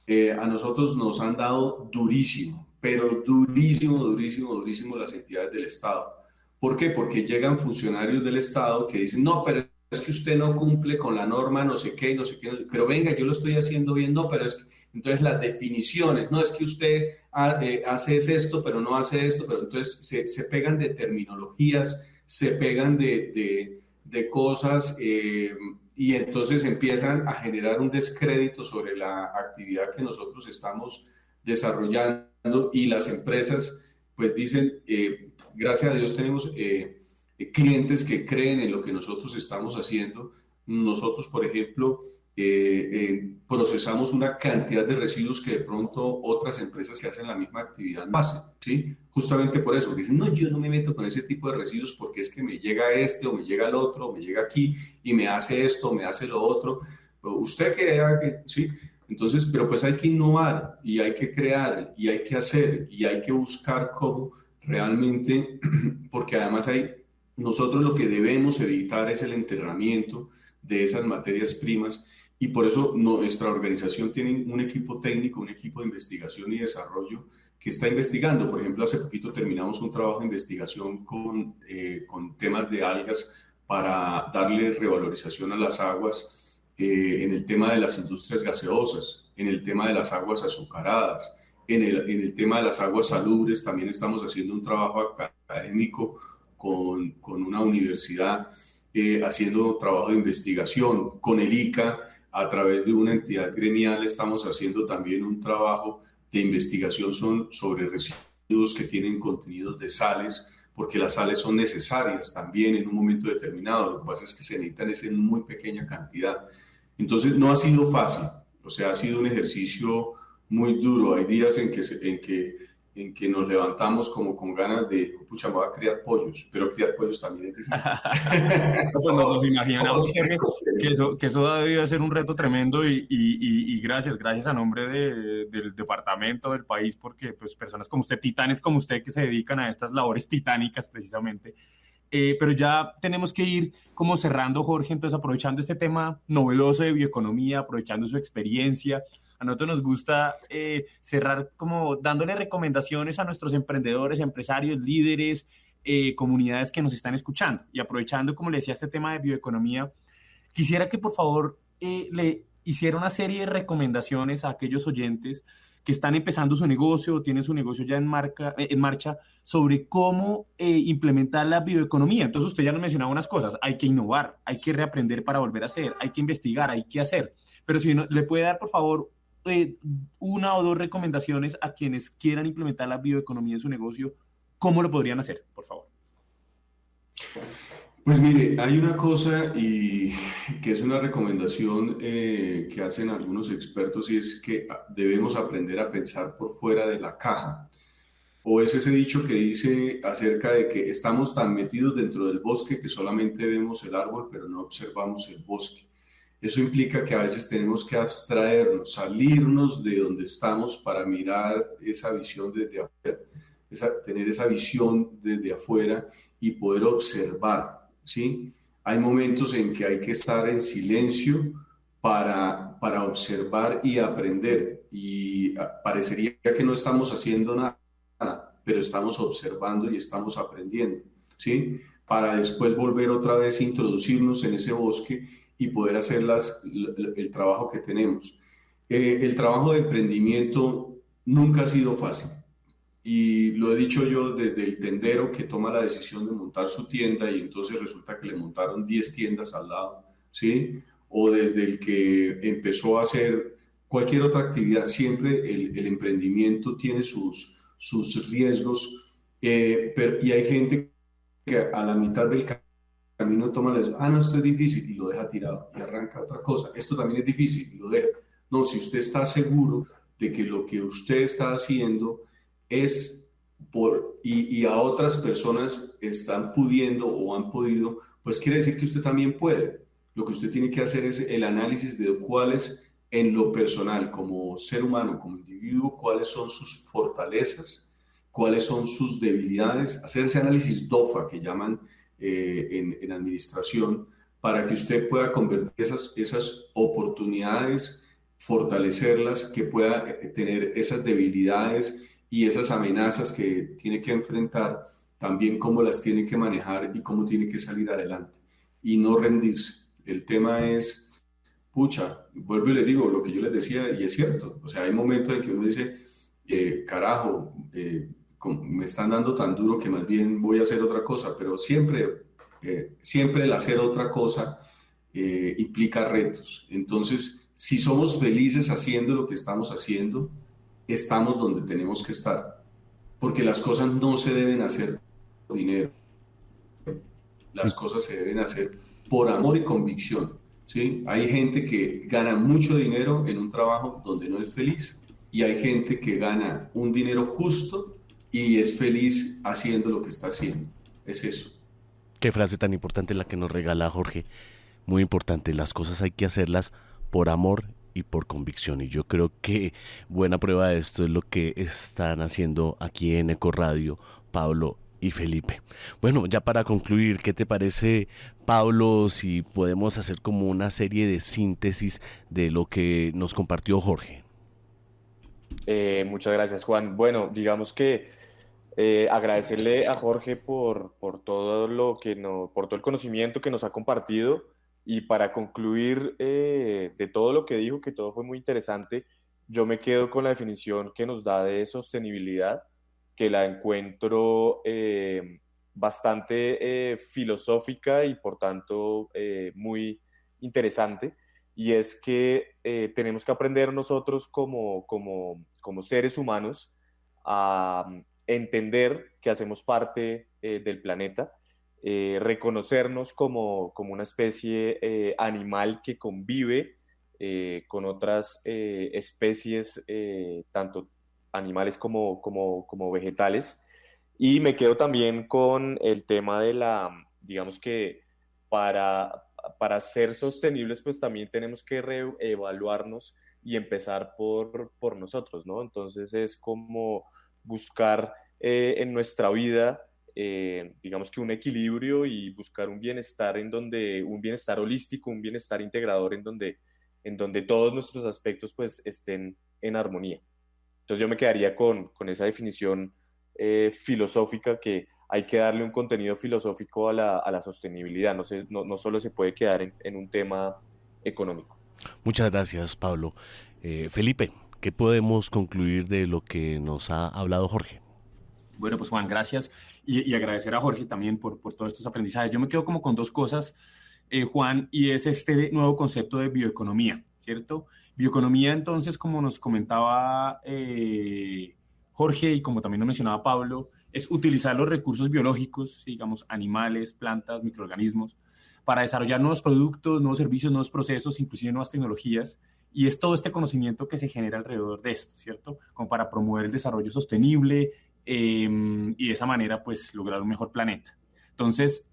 a nosotros nos han dado durísimo, pero durísimo las entidades del Estado. ¿Por qué? Porque llegan funcionarios del Estado que dicen, no, pero es que usted no cumple con la norma, no sé qué, pero venga, yo lo estoy haciendo bien, no, pero es que, entonces las definiciones, no es que usted hace esto, pero no hace esto, pero entonces se pegan de terminologías, se pegan de cosas, y entonces empiezan a generar un descrédito sobre la actividad que nosotros estamos desarrollando, y las empresas pues dicen, gracias a Dios tenemos clientes que creen en lo que nosotros estamos haciendo. Nosotros, por ejemplo, procesamos una cantidad de residuos que de pronto otras empresas que hacen la misma actividad no hacen, ¿sí? Justamente por eso, dicen, no, yo no me meto con ese tipo de residuos porque es que me llega este o me llega el otro o me llega aquí y me hace esto o me hace lo otro. Usted que sí. Entonces, pero pues hay que innovar y hay que crear y hay que hacer y hay que buscar cómo realmente, porque además nosotros lo que debemos evitar es el enterramiento de esas materias primas, y por eso nuestra organización tiene un equipo técnico, un equipo de investigación y desarrollo que está investigando. Por ejemplo, hace poquito terminamos un trabajo de investigación con temas de algas para darle revalorización a las aguas, en el tema de las industrias gaseosas, en el tema de las aguas azucaradas, en el tema de las aguas salubres. También estamos haciendo un trabajo académico con una universidad, haciendo trabajo de investigación. Con el ICA, a través de una entidad gremial, estamos haciendo también un trabajo de investigación sobre residuos que tienen contenidos de sales, porque las sales son necesarias también en un momento determinado. Lo que pasa es que se necesitan en muy pequeña cantidad. Entonces no ha sido fácil, o sea, ha sido un ejercicio muy duro. Hay días en que nos levantamos como con ganas de, pucha, me voy a criar pollos, pero criar pollos también es difícil. Pues nos imaginamos que eso ha debido ser un reto tremendo, y gracias a nombre del departamento, del país, porque pues personas como usted, titanes como usted, que se dedican a estas labores titánicas precisamente. Pero ya tenemos que ir como cerrando, Jorge, entonces aprovechando este tema novedoso de bioeconomía, aprovechando su experiencia, a nosotros nos gusta cerrar como dándole recomendaciones a nuestros emprendedores, empresarios, líderes, comunidades que nos están escuchando. Y aprovechando, como le decía, este tema de bioeconomía, quisiera que por favor le hiciera una serie de recomendaciones a aquellos oyentes que están empezando su negocio o tienen su negocio ya en marcha sobre cómo implementar la bioeconomía. Entonces usted ya nos mencionaba unas cosas, hay que innovar, hay que reaprender para volver a hacer, hay que investigar, hay que hacer. Pero si no, le puede dar, por favor, una o dos recomendaciones a quienes quieran implementar la bioeconomía en su negocio, ¿cómo lo podrían hacer, por favor? Pues mire, hay una cosa y que es una recomendación que hacen algunos expertos y es que debemos aprender a pensar por fuera de la caja. O es ese dicho que dice acerca de que estamos tan metidos dentro del bosque que solamente vemos el árbol pero no observamos el bosque. Eso implica que a veces tenemos que abstraernos, salirnos de donde estamos para mirar esa visión desde afuera, tener esa visión desde afuera y poder observar, ¿sí? Hay momentos en que hay que estar en silencio para observar y aprender. Y parecería que no estamos haciendo nada, pero estamos observando y estamos aprendiendo, ¿sí? Para después volver otra vez a introducirnos en ese bosque y poder hacer el trabajo que tenemos. El trabajo de emprendimiento nunca ha sido fácil. Y lo he dicho yo desde el tendero que toma la decisión de montar su tienda y entonces resulta que le montaron 10 tiendas al lado, ¿sí? O desde el que empezó a hacer cualquier otra actividad, siempre el emprendimiento tiene sus riesgos, y hay gente que a la mitad del camino toma la decisión, no, esto es difícil y lo deja tirado y arranca otra cosa, esto también es difícil y lo deja. No, si usted está seguro de que lo que usted está haciendo es y a otras personas están pudiendo o han podido, pues quiere decir que usted también puede. Lo que usted tiene que hacer es el análisis de cuáles en lo personal, como ser humano, como individuo, cuáles son sus fortalezas, cuáles son sus debilidades, hacer ese análisis DOFA que llaman en administración, para que usted pueda convertir esas oportunidades, fortalecerlas, que pueda tener esas debilidades y esas amenazas que tiene que enfrentar, también cómo las tiene que manejar y cómo tiene que salir adelante y no rendirse. El tema es, pucha, vuelvo y les digo lo que yo les decía y es cierto, o sea, hay momentos en que uno dice, carajo, me están dando tan duro que más bien voy a hacer otra cosa, pero siempre el hacer otra cosa implica retos. Entonces, si somos felices haciendo lo que estamos haciendo, estamos donde tenemos que estar, porque las cosas no se deben hacer por dinero, las cosas se deben hacer por amor y convicción, ¿sí? Hay gente que gana mucho dinero en un trabajo donde no es feliz y hay gente que gana un dinero justo y es feliz haciendo lo que está haciendo. Es eso. Qué frase tan importante la que nos regala Jorge. Muy importante, las cosas hay que hacerlas por amor y por convicción, y yo creo que buena prueba de esto es lo que están haciendo aquí en Eco Radio Pablo y Felipe. Bueno, ya para concluir, ¿qué te parece, Pablo, si podemos hacer como una serie de síntesis de lo que nos compartió Jorge? Muchas gracias, Juan. Bueno, digamos que agradecerle a Jorge por todo por todo el conocimiento que nos ha compartido. Y para concluir de todo lo que dijo, que todo fue muy interesante, yo me quedo con la definición que nos da de sostenibilidad, que la encuentro bastante filosófica y por tanto muy interesante. Y es que tenemos que aprender nosotros como seres humanos a entender que hacemos parte del planeta, reconocernos como una especie animal que convive con otras especies, tanto animales como vegetales. Y me quedo también con el tema digamos que para ser sostenibles, pues también tenemos que reevaluarnos y empezar por nosotros, ¿no? Entonces es como buscar en nuestra vida digamos que un equilibrio y buscar un bienestar un bienestar holístico, un bienestar integrador en donde todos nuestros aspectos pues estén en armonía. Entonces yo me quedaría con esa definición filosófica, que hay que darle un contenido filosófico a la sostenibilidad, no solo se puede quedar en un tema económico. Muchas gracias, Pablo. Felipe, ¿qué podemos concluir de lo que nos ha hablado Jorge? Bueno, pues Juan, gracias y agradecer a Jorge también por todos estos aprendizajes. Yo me quedo como con dos cosas, Juan, y es este nuevo concepto de bioeconomía, ¿cierto? Bioeconomía, entonces, como nos comentaba Jorge y como también nos mencionaba Pablo, es utilizar los recursos biológicos, digamos, animales, plantas, microorganismos, para desarrollar nuevos productos, nuevos servicios, nuevos procesos, inclusive nuevas tecnologías. Y es todo este conocimiento que se genera alrededor de esto, ¿cierto? Como para promover el desarrollo sostenible y de esa manera, pues, lograr un mejor planeta. Entonces,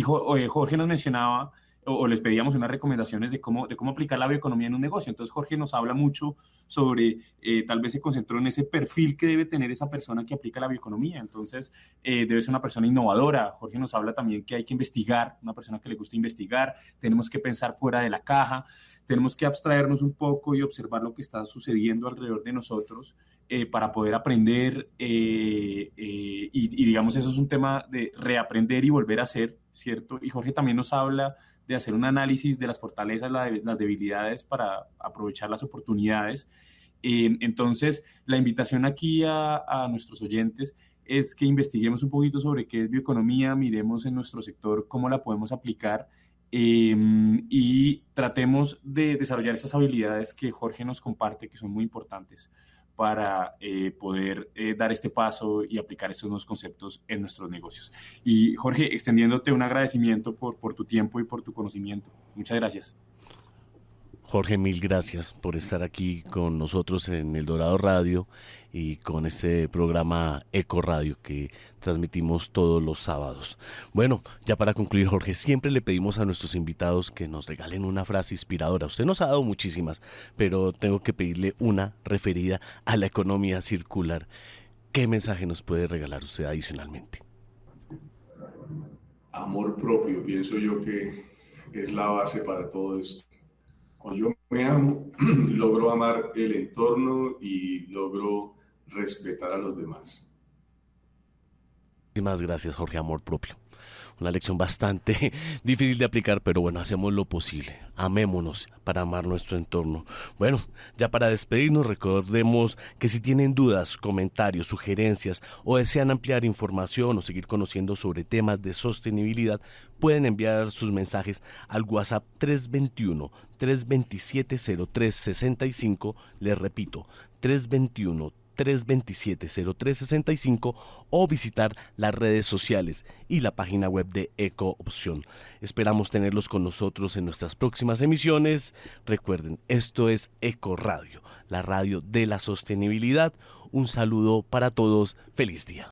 Jorge nos mencionaba o les pedíamos unas recomendaciones de cómo aplicar la bioeconomía en un negocio. Entonces, Jorge nos habla mucho sobre, tal vez se concentró en ese perfil que debe tener esa persona que aplica la bioeconomía. Entonces, debe ser una persona innovadora. Jorge nos habla también que hay que investigar, una persona que le gusta investigar, tenemos que pensar fuera de la caja, tenemos que abstraernos un poco y observar lo que está sucediendo alrededor de nosotros para poder aprender y digamos, eso es un tema de reaprender y volver a hacer, ¿cierto? Y Jorge también nos habla de hacer un análisis de las fortalezas, las debilidades para aprovechar las oportunidades. Entonces, la invitación aquí a nuestros oyentes es que investiguemos un poquito sobre qué es bioeconomía, miremos en nuestro sector cómo la podemos aplicar y tratemos de desarrollar esas habilidades que Jorge nos comparte, que son muy importantes para poder dar este paso y aplicar estos nuevos conceptos en nuestros negocios. Y Jorge, extendiéndote un agradecimiento por tu tiempo y por tu conocimiento. Muchas gracias. Jorge, mil gracias por estar aquí con nosotros en El Dorado Radio y con este programa Eco Radio que transmitimos todos los sábados. Bueno, ya para concluir, Jorge, siempre le pedimos a nuestros invitados que nos regalen una frase inspiradora. Usted nos ha dado muchísimas, pero tengo que pedirle una referida a la economía circular. ¿Qué mensaje nos puede regalar usted adicionalmente? Amor propio, pienso yo que es la base para todo esto. Cuando yo me amo, logro amar el entorno y logro respetar a los demás. Muchísimas gracias, Jorge, amor propio. Una lección bastante difícil de aplicar, pero bueno, hacemos lo posible. Amémonos para amar nuestro entorno. Bueno, ya para despedirnos, recordemos que si tienen dudas, comentarios, sugerencias o desean ampliar información o seguir conociendo sobre temas de sostenibilidad, pueden enviar sus mensajes al WhatsApp 321-327-0365. Les repito, 321-327-0365 o visitar las redes sociales y la página web de EcoOpción. Esperamos tenerlos con nosotros en nuestras próximas emisiones. Recuerden, esto es Eco Radio, la radio de la sostenibilidad. Un saludo para todos. Feliz día.